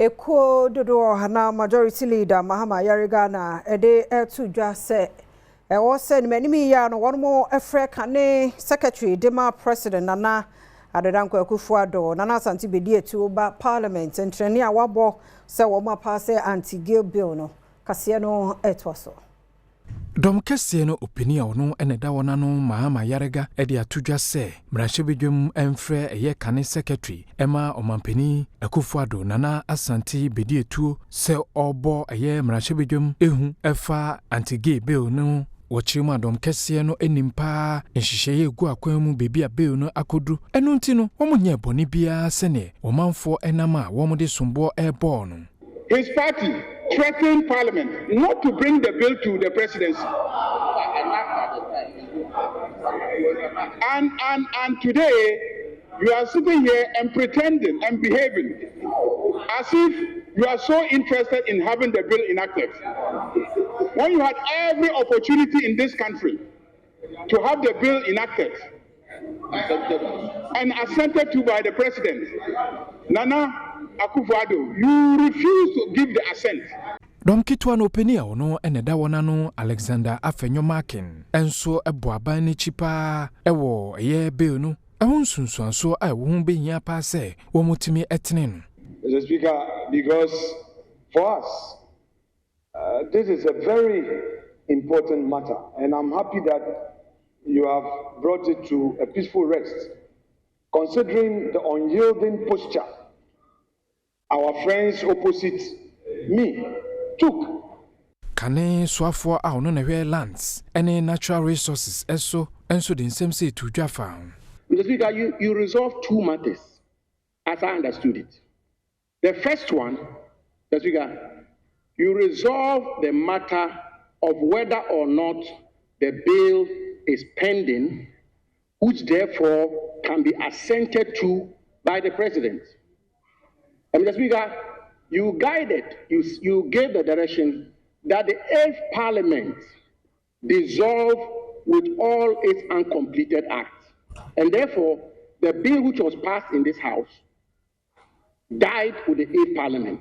Eko dodo hana majority leader Mahama Yarigana ede etu dwa se ewo se menimi ya no wonmo efre kane secretary dema president nana adedanko Akufo-Addo nana Asante Bediatuo ba parliament entreni awabo se wo ma pass anti-gay bill no Kasee no etwaso Dom Kasee no opinion no eneda wona no Mahama Yarega ede atudwa se mrahwebedwum emfre eye kane secretary ema omampani Akufo-Addo nana Asante Bediatuo se obo eye mrahwebedwum ehu efa anti-gay bill no Wachirima Dom Kasee no enimpa nhihye egu akwan mu bebi a bill no akodu enu nti no omunye boni bia sene omanfo enama womode sombo ebo no. His party threatened Parliament not to bring the bill to the presidency. And today, you are sitting here and pretending and behaving as if you are so interested in having the bill enacted. When you had every opportunity in this country to have the bill enacted and assented to by the president, Nana Akufo-Addo, you refuse to give the assent. Dom kitwa no opinion no eneda wona no Alexander Afenyo Markin enso eboaban ni chipa ewo ye bill no ehun sunsuanso a wo hu behia pa se wo mutimi etene no. Mr. Speaker, because for us this is a very important matter, and I'm happy that you have brought it to a peaceful rest, considering the unyielding posture our friends opposite me took. Kane swafo a ono na hwe lands any natural resources enso the same say to Jaffa. Mr. Speaker, you resolved two matters as I understood it. The first one, Mr. Speaker, you resolve the matter of whether or not the bill is pending, which therefore can be assented to by the president. And Mr. Speaker, you guided, you gave the direction that the 8th Parliament dissolve with all its uncompleted acts. And therefore, the bill which was passed in this House died with the 8th Parliament.